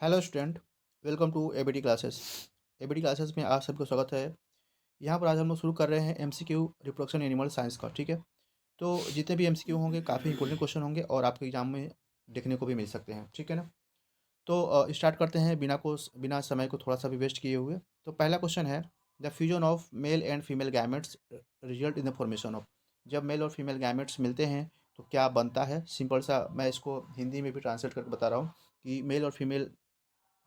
Hello student, welcome to ABT classes. ABT classes में आप सबको स्वागत है। यहाँ पर आज हम लोग शुरू कर रहे हैं एमसीक्यू रिप्रोडक्शन एनिमल साइंस का। ठीक है, तो जितने भी एमसीक्यू होंगे काफ़ी इंपॉर्टेंट क्वेश्चन होंगे और आपके एग्जाम में देखने को भी मिल सकते हैं। ठीक है ना। तो स्टार्ट करते हैं बिना समय को थोड़ा सा भी वेस्ट किए हुए। तो पहला क्वेश्चन है, the fusion of male and female gametes result in the formation of. जब मेल और फीमेल गैमेट्स मिलते हैं तो क्या बनता है। सिंपल सा मैं इसको हिंदी में भी ट्रांसलेट करके बता रहा हूँ कि मेल और फीमेल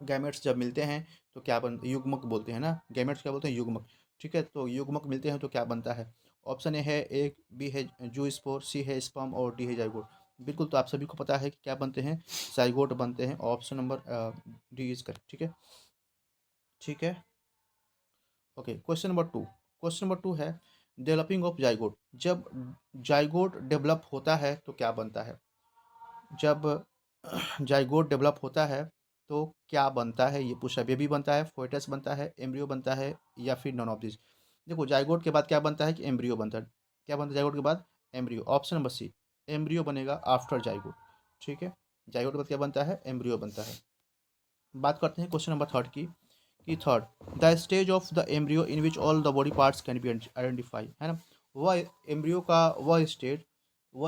गैमेट्स जब मिलते हैं तो क्या बन युग्मक बोलते हैं ना, गैमेट्स क्या बोलते हैं, युग्मक। ठीक है, तो युग्मक मिलते हैं तो क्या बनता है। ऑप्शन ए है एक, बी है जू स्पोर, सी है स्पर्म और डी है जाइगोट। बिल्कुल, तो आप सभी को पता है कि क्या बनते हैं, जाइगोट बनते हैं। Option number D is correct. ठीक है, ठीक है। ओके, क्वेश्चन नंबर टू है, डेवलपिंग ऑफ जाइगोट। जब जाइगोट डेवलप होता है तो क्या बनता है। जब जाइगोट डेवलप होता है तो क्या बनता है, ये पूछा। बेबी बनता है, फोएटस बनता है, एम्ब्रियो बनता है या फिर नॉन ऑफ दिस। देखो, जाइगोट के बाद क्या बनता है कि एम्ब्रियो बनता है। क्या बनता है जाइगोट के बाद, embryo. Option number C, embryo बनेगा आफ्टर जाइगोट। ठीक है, जाइगोट के बाद क्या बनता है, एम्ब्रियो बनता है। बात करते हैं क्वेश्चन नंबर थर्ड की, third, the stage of the embryo in which all the body parts can be identify, है ना। वह एम्ब्रियो का वह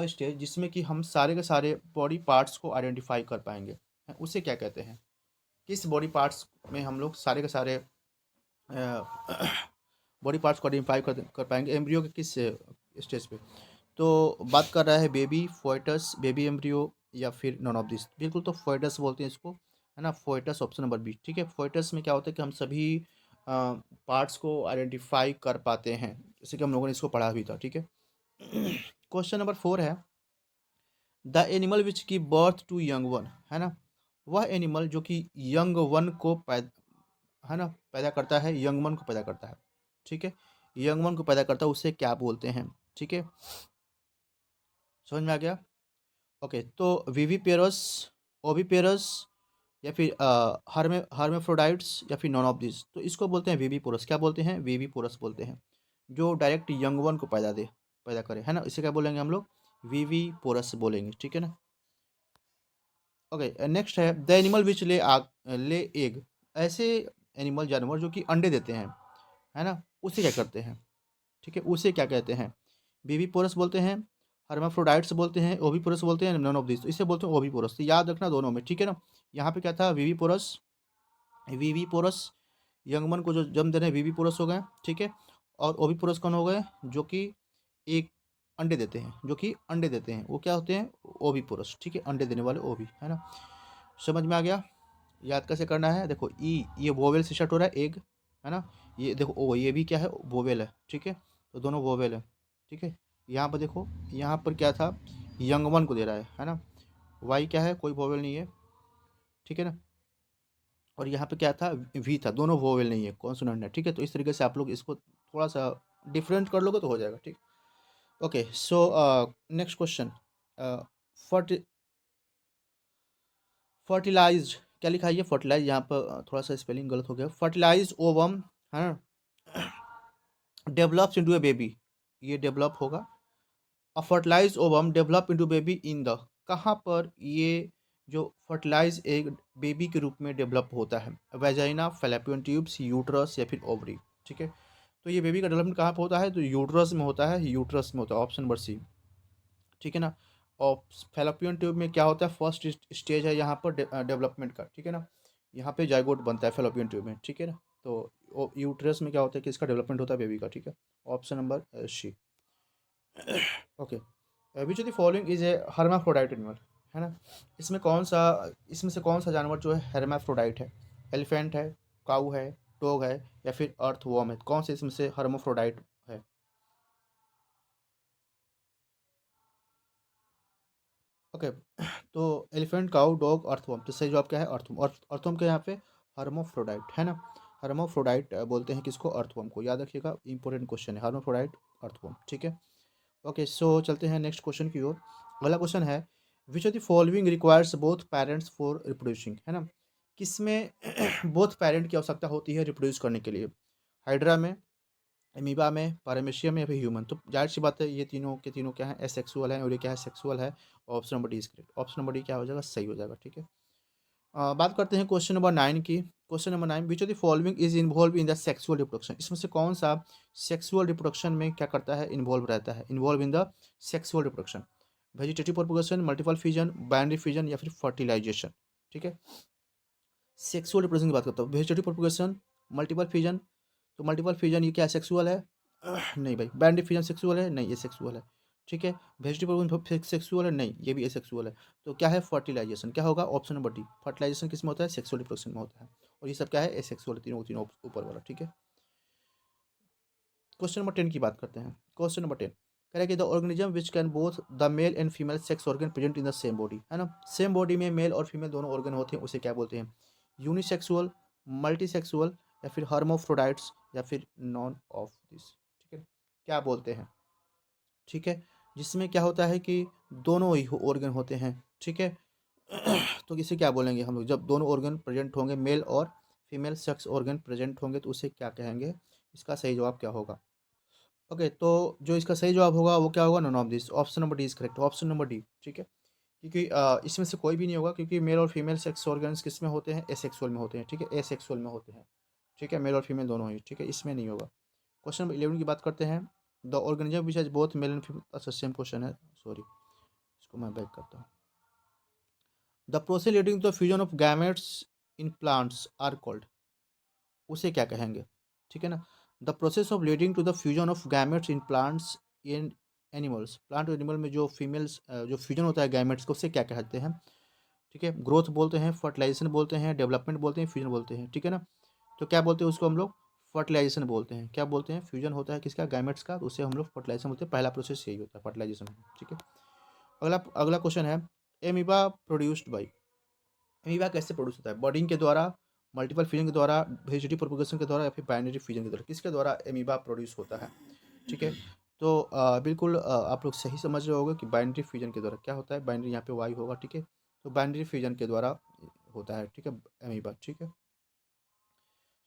स्टेज जिसमें कि हम सारे के सारे बॉडी पार्ट्स को आइडेंटिफाई कर पाएंगे, उसे क्या कहते हैं। किस बॉडी पार्ट्स में हम लोग सारे के सारे बॉडी पार्ट्स को आइडेंटिफाई कर पाएंगे एम्ब्रियो के किस स्टेज पे। तो बात कर रहा है बेबी, फोएटस, बेबी एम्ब्रियो या फिर नॉन ऑफ दिस। बिल्कुल, तो फोएटस बोलते हैं इसको, है ना। फोएटस ऑप्शन नंबर बी। ठीक है, फोएटस में क्या होता है कि हम सभी पार्ट्स को आइडेंटिफाई कर पाते हैं, जैसे कि हम लोगों ने इसको पढ़ा भी था। ठीक है। क्वेश्चन नंबर फोर है, द एनिमल विच की बर्थ टू यंग वन, है ना। वह एनिमल जो कि यंग वन को है ना पैदा करता है, यंग वन को पैदा करता है। ठीक है, यंग वन को पैदा करता है, उसे क्या बोलते हैं। ठीक है, समझ में आ गया। ओके, तो विविपेरस, ओविपेरस या फिर हर्मेफ्रोडाइट्स या फिर नॉन ऑफ दिस। तो इसको बोलते हैं विविपोरस। क्या बोलते हैं, विविपोरस बोलते हैं, जो डायरेक्ट यंग वन को पैदा करे, है ना। इसे क्या बोलेंगे हम लोग, विविपोरस बोलेंगे। ठीक है ना। ओके, नेक्स्ट है, द एनिमल विच ले एग। ऐसे एनिमल, जानवर जो कि अंडे देते हैं, है ना, उसे क्या करते हैं। ठीक है, उसे क्या कहते हैं, विविपोरस बोलते हैं, हर्माफ्रोडाइट्स बोलते हैं, ओविपोरस बोलते हैं, नॉन ऑफ दिस। तो इसे बोलते हैं ओविपोरस। तो याद रखना दोनों में। ठीक है ना। यहाँ पे क्या था, विविपोरस, विविपोरस यंगमन को जो जन्म दे रहे हैं विविपोरस हो गए। ठीक है, और ओविपोरस कौन हो गए, जो कि एक अंडे देते हैं, वो क्या होते हैं, ओविपोरस। ठीक है, अंडे देने वाले ओवी, है ना। समझ में आ गया। याद कैसे करना है, देखो ई, ये वोवेल से स्टार्ट हो रहा है, एग, है ना। ये देखो ओ, ये भी क्या है, वोवेल है। ठीक है, तो दोनों वोवेल है। ठीक है, यहाँ पर देखो, यहाँ पर क्या था, यंग वन को दे रहा है ना। वाई क्या है, कोई वोवेल नहीं है। ठीक है ना। और यहाँ पे क्या था, वी था, दोनों वोवेल नहीं है, कॉन्सोनेंट है। ठीक है, तो इस तरीके से आप लोग इसको थोड़ा सा डिफरेंट कर लोगे तो हो जाएगा। ठीक। ओके, सो नेक्स्ट क्वेश्चन, फर्टि फर्टिलाइज्ड, क्या लिखा है ये, फर्टिलाइज। यहाँ पर थोड़ा सा स्पेलिंग गलत हो गया। फर्टिलाइज ओवम, है ना, डेवलप्स इनटू ए बेबी, ये डेवलप होगा। A fertilize ovum develop into baby in the, कहाँ पर ये जो फर्टिलाइज एग बेबी के रूप में डेवलप होता है, वेजाइना, फैलोपियन ट्यूब्स, यूट्रस या फिर ओवरी। ठीक है, तो ये बेबी का डेवलपमेंट कहाँ पर होता है, तो यूट्रस में होता है, यूट्रस में होता है। Option number C. ठीक है ना। और फैलोपियन ट्यूब में क्या होता है, फर्स्ट स्टेज है यहाँ पर डेवलपमेंट का। ठीक है ना, यहाँ पे जाइगोट बनता है फैलोपियन ट्यूब में। ठीक है ना। तो यूट्रस में क्या होता है कि इसका डेवलपमेंट होता है बेबी का। ठीक है, option number C. Okay, which of the following is a hermaphrodite animal, है ना। इसमें से कौन सा जानवर जो है हर्माफ्रोडाइट है। एलिफेंट है, काऊ है, डॉग है या फिर अर्थवॉर्म है। कौन से इसमें से हर्माफ्रोडाइट है। ओके, तो एलिफेंट, काऊ, डॉग, अर्थवर्म। तो सही जवाब क्या है, अर्थवर्म। और अर्थवर्म के यहाँ पे हर्मोफ्रोडाइट, है ना। हर्मोफ्रोडाइट बोलते हैं किसको, अर्थवर्म को। याद रखिएगा, इंपॉर्टेंट क्वेश्चन है, हर्मोफ्रोडाइट, अर्थवर्म। ठीक है। ओके, सो चलते हैं नेक्स्ट क्वेश्चन की ओर। अगला क्वेश्चन है, विच of the following requires both parents for reproducing, है ना। किसमें बोथ पेरेंट की आवश्यकता होती है रिप्रोड्यूस करने के लिए। हाइड्रा में, एमीबा में, पैरामीशियम में या फिर ह्यूमन। तो जाहिर सी बात है, ये तीनों के तीनों क्या है, एसेक्सुअल है, और ये क्या है, सेक्सुअल है। Option number D is correct. Option number D क्या हो जाएगा, सही हो जाएगा। ठीक है। बात करते हैं क्वेश्चन नंबर 9 की। Question number 9, which of the following is involve in the sexual reproduction? इसमें से कौन सा सेक्सुअल रिप्रोडक्शन में क्या करता है, इन्वॉल्व रहता है, involve in the sexual reproduction? Vegetative propagation, multiple fusion, binary fusion या फिर फर्टिलाइजेशन? ठीक है, सेक्सुअल रिप्रोडक्शन की बात करता हूँ। वेजिटेटिव प्रोपगेशन, मल्टीपल फ्यूजन, तो मल्टीपल फ्यूजन ये क्या सेक्सुअल है? नहीं भाई। बाइनरी फ्यूजन सेक्सुअल है? नहीं, ये सेक्सुअल है। ठीक है, वेजिटेटिव सेक्सुअल है? नहीं, ये भी एसेक्सुअल है। तो क्या है? फर्टिलाइजेशन। क्या होगा? Option number D. फर्टिलाइजेशन किस में होता है? सेक्सुअल रिप्रोडक्शन में होता है। और ये सब क्या है? एसेक्सुअल, तीनों तीनों ऊपर वाला। ठीक है, क्वेश्चन नंबर 10 की बात करते हैं। क्वेश्चन नंबर 10 कह रहा है कि the organism which can both the mail and female sex organ present in the same body, है ना? सेम बॉडी में मेल और फीमेल दोनों ऑर्गन होते हैं, उसे क्या बोलते हैं? यूनिसेक्सुअल, मल्टीसेक्सुअल या फिर हर्माफ्रोडाइट्स या फिर नॉन ऑफ दिस? ठीक है, क्या बोलते हैं? ठीक है, जिसमें क्या होता है कि दोनों ही ऑर्गन होते हैं। ठीक है, तो इसे क्या बोलेंगे हम लोग? जब दोनों ऑर्गन प्रेजेंट होंगे, मेल और फीमेल सेक्स ऑर्गन प्रेजेंट होंगे, तो उसे क्या कहेंगे? इसका सही जवाब क्या होगा? ओके, तो जो इसका सही जवाब होगा वो क्या होगा? Non of this. Option number D is correct, option number D. ठीक है, क्योंकि इसमें से कोई भी नहीं होगा, क्योंकि मेल और फीमेल सेक्स ऑर्गन्स किस में होते हैं? एसेक्सुअल में होते हैं। ठीक है, एसेक्सुअल में होते हैं। ठीक है, मेल और फीमेल दोनों ही। ठीक है, इसमें नहीं होगा। क्वेश्चन नंबर 11 की बात करते हैं। The organism which has both male and female, अच्छा सेम क्वेश्चन है, सॉरी, इसको मैं बैक करता हूँ। The process leading to the fusion of gametes in plants are called, उसे क्या कहेंगे? ठीक है ना, the process of leading to the fusion of gametes in plants in animals, plant और एनिमल में जो फीमेल्स जो फ्यूजन होता है गैमेट्स का, उसे क्या कहते हैं? ठीक है, ग्रोथ बोलते हैं, फर्टिलाइजेशन बोलते हैं, डेवलपमेंट बोलते हैं, फ्यूजन बोलते हैं। ठीक है ना, तो क्या बोलते हैं उसको हम लोग? फर्टिलाइजेशन बोलते हैं। क्या बोलते हैं? फ्यूजन होता है किसका? गैमेट्स का, तो उसे हम लोग फर्टिलाइजेशन बोलते हैं। पहला प्रोसेस यही होता है, फर्टिलाइजेशन। ठीक है, अगला अगला क्वेश्चन है, एमीबा प्रोड्यूस्ड बाई, अमीबा कैसे प्रोड्यूस होता है? बर्डिंग के द्वारा, मल्टीपल फ्यूजन के द्वारा, वेजिटेटिव प्रोपगेशन के द्वारा या फिर बाइनरी फ्यूजन के द्वारा? किसके द्वारा अमीबा प्रोड्यूस होता है? ठीक है, तो बिल्कुल आप लोग सही समझ रहे होगे कि बाइनरी फ्यूजन के द्वारा। क्या होता है? बाइनरी यहाँ पे वाई होगा। ठीक है, तो बाइनरी फ्यूजन के द्वारा होता है। ठीक है, अमीबा। ठीक है,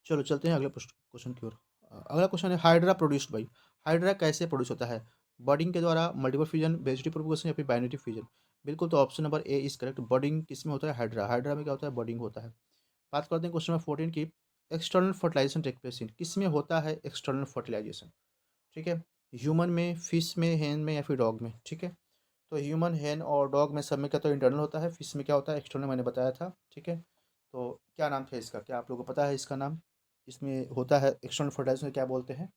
चलो चलते हैं अगले क्वेश्चन की ओर। अगला क्वेश्चन है, हाइड्रा प्रोड्यूस्ड बाई, हाइड्रा कैसे प्रोड्यूस होता है? बर्डिंग के द्वारा, मल्टीपल फ्यूजन, वेजिटेटिव प्रोपगेशन या फिर बाइनरी फ्यूजन? बिल्कुल, तो option number A is correct. Budding किस में होता है? हाइड्रा। हाइड्रा में क्या होता है? बर्डिंग होता है। बात करते हैं क्वेश्चन नंबर 14 की। External fertilization take place in, किस में होता है एक्सटर्नल फर्टिलाइजेशन? ठीक है, ह्यूमन में, फिश में, हैन में या फिर डॉग में? ठीक है, तो ह्यूमन, हैन और डॉग में सब में क्या तो इंटरनल होता है, फिश में क्या होता है? एक्सटर्नल, मैंने बताया था। ठीक है, तो क्या नाम था इसका? क्या आप लोगों को पता है इसका नाम? इसमें होता है एक्सटर्नल फर्टिलाइजेशन, क्या बोलते हैं?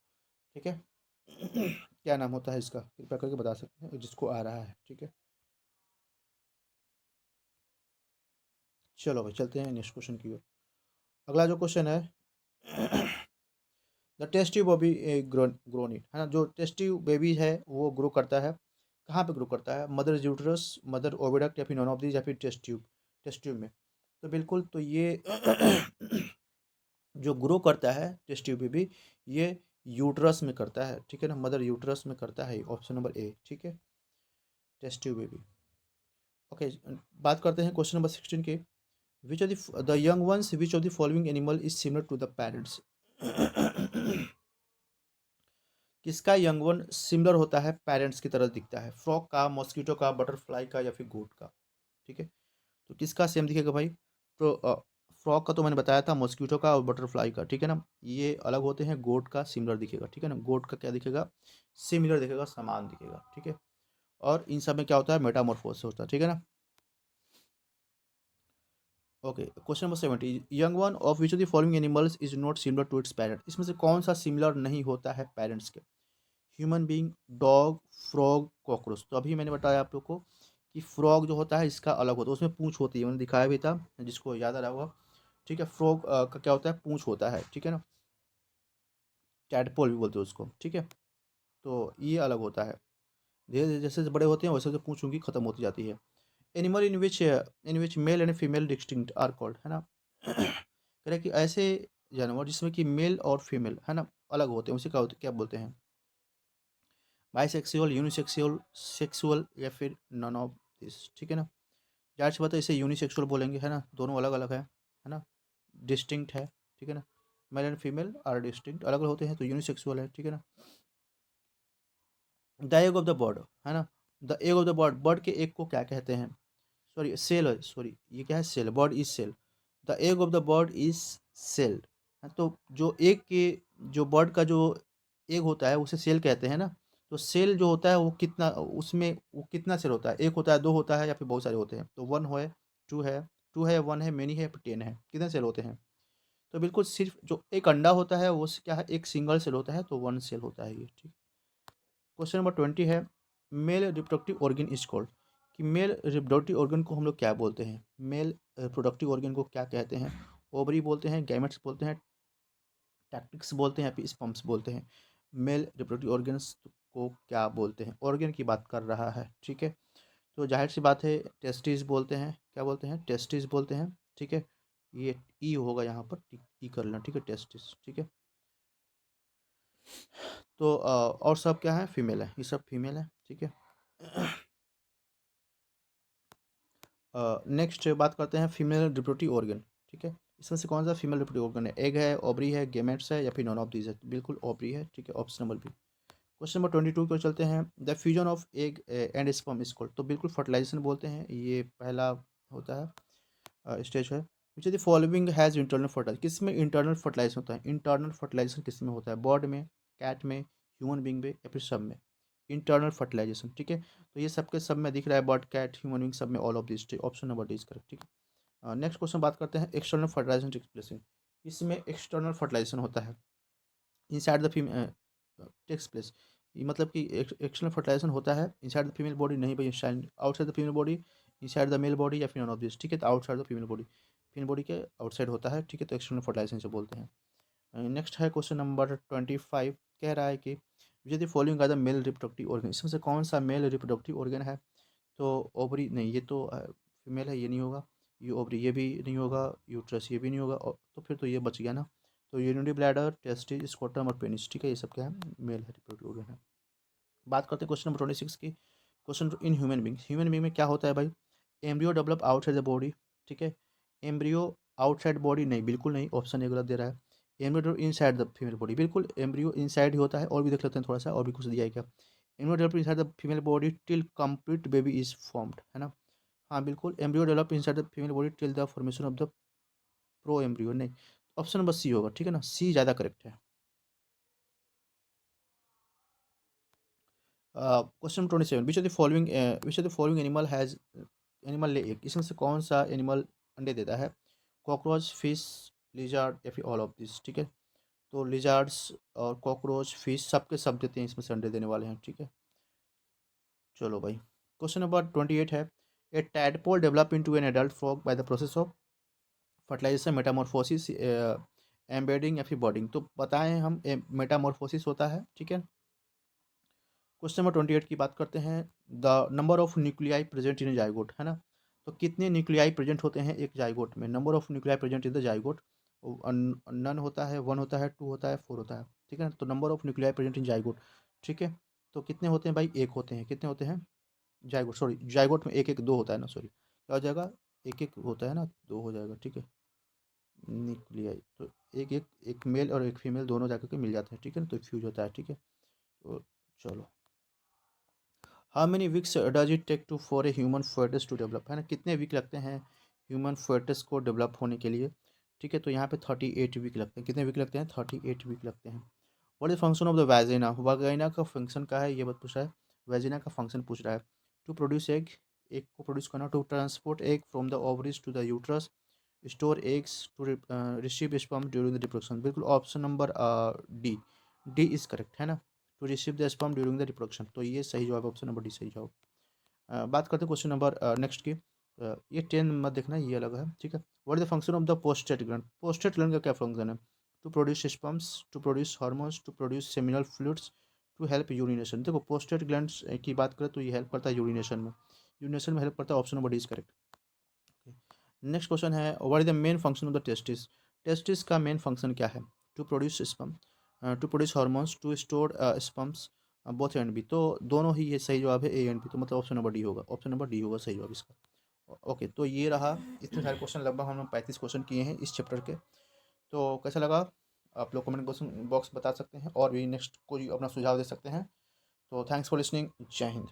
ठीक है, क्या नाम होता है इसका? कृपया करके बता सकते हैं जिसको आ रहा है। ठीक है, चलो भाई चलते हैं नेक्स्ट क्वेश्चन की ओर। अगला जो क्वेश्चन है, the test tube baby grown it, है ना? जो टेस्ट ट्यूब बेबी है वो ग्रो करता है, कहाँ पे ग्रो करता है? मदर यूट्रस, मदर ओविडक्ट या फिर नॉन ऑफ दीज या फिर टेस्ट ट्यूब? टेस्ट ट्यूब में। तो बिल्कुल, तो ये जो ग्रो करता है टेस्ट ट्यूब बेबी, ये यूट्रस में करता है। ठीक है ना, मदर यूट्रस में करता है। ऑप्शन नंबर ए। ठीक है, टेस्ट ट्यूब बेबी। ओके, बात करते हैं क्वेश्चन नंबर 16 के। Which of the young ones, which of the following animal is similar to the parents? किसका यंग वन सिमिलर होता है, पेरेंट्स की तरह दिखता है? फ्रॉग का, मॉस्किटो का, बटरफ्लाई का या फिर गोट का? ठीक है, तो किसका सेम दिखेगा भाई? तो फ्रॉग का तो मैंने बताया था, मॉस्किटो का और बटरफ्लाई का। ठीक है ना, ये अलग होते हैं। गोट का सिमिलर दिखेगा। ठीक है ना, गोट का क्या दिखेगा? सिमिलर दिखेगा, समान दिखेगा। ठीक है, और इन सब में क्या होता है? मेटामॉर्फोसिस होता है। ठीक है ना, okay, question number 70, young one of which of the following animals is not similar to its parent? इसमें से कौन सा सिमिलर नहीं होता है पेरेंट्स के? Human being, dog, frog, cockroach? तो अभी मैंने बताया आप लोग को कि फ्रॉग जो होता है इसका अलग होता है, उसमें पूंछ होती है, मैंने दिखाया भी था, जिसको याद आ रहा होगा। ठीक है, फ्रॉग का क्या होता है? पूंछ होता है। ठीक है ना, टैडपोल भी बोलते हैं उसको। ठीक है, तो ये अलग होता है। धीरे धीरे जैसे बड़े होते हैं वैसे वैसे पूंछ उनकी खत्म होती जाती है। Animal in which male and female distinct are called, है ना? कह रहे हैं कि ऐसे जानवर जिसमें कि मेल और फीमेल, है ना, अलग होते हैं, उसे क्या बोलते हैं? बाइसेक्सुअल, यूनिसेक्सुअल, सेक्सुअल या फिर नन ऑफ दिस? ठीक है ना, जाहिर सी बात है इसे यूनिसेक्सुअल बोलेंगे, है ना? दोनों अलग अलग है ना, डिस्टिंक्ट है। ठीक है ना, male and female are distinct, अलग अलग होते हैं, तो यूनिसेक्सुअल है। ठीक है ना, the egg of the bird, है ना, the egg of the bird, bird के एग को क्या कहते हैं? सॉरी सेल है, सॉरी ये क्या है, cell, bird is cell, the egg of the bird is celled. तो जो एग के, जो बर्ड का जो एग होता है उसे सेल कहते हैं ना। तो सेल जो होता है वो कितना, उसमें वो कितना सेल होता है, एक होता है, दो होता है, या फिर बहुत सारे होते हैं। तो वन है, टू है, टू है, वन है, मेनी है, 10 है, कितने सेल होते हैं। तो बिल्कुल सिर्फ जो एक अंडा होता है वो क्या है, एक सिंगल सेल होता है, तो वन सेल होता है ये, ठीक। क्वेश्चन नंबर 20 है, mail reproductive organ is called, कि मेल रिप्रोडक्टिव ऑर्गन को हम लोग क्या बोलते हैं, मेल रिप्रोडक्टिव ऑर्गन को क्या कहते हैं। ओवरी बोलते हैं, गैमेट्स बोलते हैं, टैक्टिक्स बोलते हैं, या फिर स्पर्म्स बोलते हैं। मेल रिप्रोडक्टिव ऑर्गन्स को क्या बोलते हैं, ऑर्गन की बात कर रहा है, ठीक है। तो जाहिर सी बात है टेस्टिस बोलते हैं, क्या बोलते हैं, टेस्टिस बोलते हैं, ठीक है। ये ई होगा यहाँ पर, ई कर लेना, ठीक है, टेस्टिस, ठीक है। तो और सब क्या है, फीमेल है, ये सब फीमेल है, ठीक है। नेक्स्ट बात करते हैं फीमेल रिप्रोडक्टिव ऑर्गन, ठीक है। इसमें से कौन सा फीमेल रिप्रोडक्टिव ऑर्गन है, एग है, ओवरी है, गेमेट्स है, या फिर नॉन ऑफ दीज है। बिल्कुल ओवरी है, ठीक है, option number B. Question number 22 को चलते हैं, the fusion of egg and sperm is called, तो बिल्कुल फर्टिलाइजेशन बोलते हैं, ये पहला होता है स्टेज है। Which the following has internal fertilization, किस में इंटरनल फर्टिलाइजेशन होता है, इंटरनल फर्टिलाइजेशन किस में होता है, बर्ड में, कैट में, ह्यूमन बींग में, या फिर सब में। इंटरनल फर्टिलाइजेशन, ठीक है। तो ये सबके सब में दिख रहा है, बर्ड, कैट, ह्यूमन बींग, सब में, all of this, option number D is correct, ठीक है। नेक्स्ट क्वेश्चन बात करते हैं, एक्सटर्नल फर्टिलाइजेशन टेक्स प्लेस, इसमें एक्सटर्नल फर्टिलाइजेशन होता है inside the female takes place, ये मतलब कि एक्सटर्नल फर्टिलाइजेशन होता है इनसाइड द फीमेल बॉडी, नहीं भाई outside the female body, inside the male body, या फिर नॉन ऑफ दिस, ठीक है। तो outside the female body, female body के आउटसाइड होता है, ठीक है। तो एक्सटर्नल फर्टिलाइजेशन से बोलते हैं। नेक्स्ट है क्वेश्चन नंबर 25, कह रहा है कि यदि following are the male reproductive organ, इसमें से कौन सा मेल रिप्रोडक्टिव ऑर्गन है। तो ओवरी नहीं, ये तो फीमेल है, ये नहीं होगा। ये ओवरी, ये भी नहीं होगा। यूट्रस, ये भी नहीं होगा। तो फिर तो ये बच गया ना। तो यूरिनरी ब्लैडर, टेस्टिस, स्क्रोटम और पेनिस, ठीक है, ये सब क्या है, मेल है, रिप्रोडक्टिव ऑर्गन है। बात करते हैं क्वेश्चन नंबर 26 की। Question in human being, human being में क्या होता है भाई, embryo develop outside the body, ठीक है। एम्ब्रियो आउटसाइड बॉडी नहीं, बिल्कुल नहीं, ऑप्शन ए गलत दे रहा है। Embryo inside the female body, बिल्कुल एम्ब्रियो इनसाइड ही होता है। और भी देख लेते हैं थोड़ा सा, और भी कुछ दिया है क्या। Embryo develop inside the female body till complete baby is formed, है ना। हाँ बिल्कुल, embryo develop inside the female body till the formation of the pro embryo, नहीं, ऑप्शन नंबर सी होगा, ठीक है ना, सी ज़्यादा करेक्ट है। Question 27, which of the following animal has, animal ले एक, इसमें से कौन सा एनिमल अंडे देता है, कॉकरोच, फिश, लिजार्ड, या फिर ऑल ऑफ दिस, ठीक है। तो लिजार्ड्स और कॉकरोच, फिश, सबके सब देते हैं, इसमें से अंडे देने वाले हैं, ठीक है। चलो भाई, क्वेश्चन नंबर 28 है, a tadpole develop into an adult frog by the process of fertilization, metamorphosis, embedding, या फिर बॉडिंग। तो बताएं हम, मेटामॉर्फोसिस होता है, ठीक है। क्वेश्चन नंबर 28 की बात करते हैं, the number of nuclei present in zygote, है ना। तो कितने न्यूक्लियाई प्रेजेंट होते हैं एक जाइगोट में, number of nuclei present in the zygote, none होता है, वन होता है, टू होता है, फोर होता है, ठीक है ना। तो number of nuclei present in zygote, ठीक है। तो कितने होते हैं भाई, एक होते हैं, कितने होते हैं, जाइगोट, सॉरी जाइगोट में एक एक, दो होता है ना, सॉरी, क्या हो जाएगा, एक एक होता है ना, दो हो जाएगा, ठीक है। न्यूक्लियाई तो एक एक, एक मेल और एक फीमेल दोनों जाकर के मिल जाते हैं, ठीक है ना, तो फ्यूज होता है, ठीक है। तो चलो, how many weeks does it take to for a human foetus to develop, है ना, कितने वीक लगते हैं ह्यूमन फोएटस को डेवलप होने के लिए, ठीक है। तो यहाँ पे 38 वीक लगते हैं, कितने वीक लगते हैं, 38 वीक लगते हैं। What is function of the vagina, vagina का फंक्शन क्या है, ये बात पूछ रहा है, वैजिना का फंक्शन पूछ रहा है। टू प्रोड्यूस एग, एग को प्रोड्यूस करना, to transport egg from the ovaries to the uterus, store eggs, to receive sperm during the reproduction, बिल्कुल option number D, D is correct, है ना। To receive the sperm during the reproduction, तो ये सही जवाब, option number D सही जवाब। बात करते हैं क्वेश्चन नंबर नेक्स्ट की। ये 10 मत देखना, ये अलग है, ठीक है। What is the function of the prostate gland, prostate gland का क्या फंक्शन है, to produce sperms, to produce hormones, to produce seminal fluids, to help urination. देखो पोस्टेट ग्लैंड की बात करें तो ये हेल्प करता है यूरिनेशन में, यूरिनेशन में हेल्प करता है, option number D is correct. Next question है, what is the main function of the testis, testis का मेन फंक्शन क्या है, to produce sperm, to produce hormones, to store sperms, both and B. तो दोनों ही ये सही जवाब है, ए एंड बी, तो मतलब ऑप्शन नंबर डी होगा, ऑप्शन नंबर डी होगा सही जवाब इसका। ओके, तो ये रहा, इतने सारे क्वेश्चन, लगभग हम लोग 35 क्वेश्चन किए हैं इस चैप्टर के। तो कैसा लगा, आप लोग कमेंट क्वेश्चन बॉक्स बता सकते हैं, और भी नेक्स्ट कोई अपना सुझाव दे सकते हैं। तो थैंक्स फॉर लिसनिंग, जय हिंद।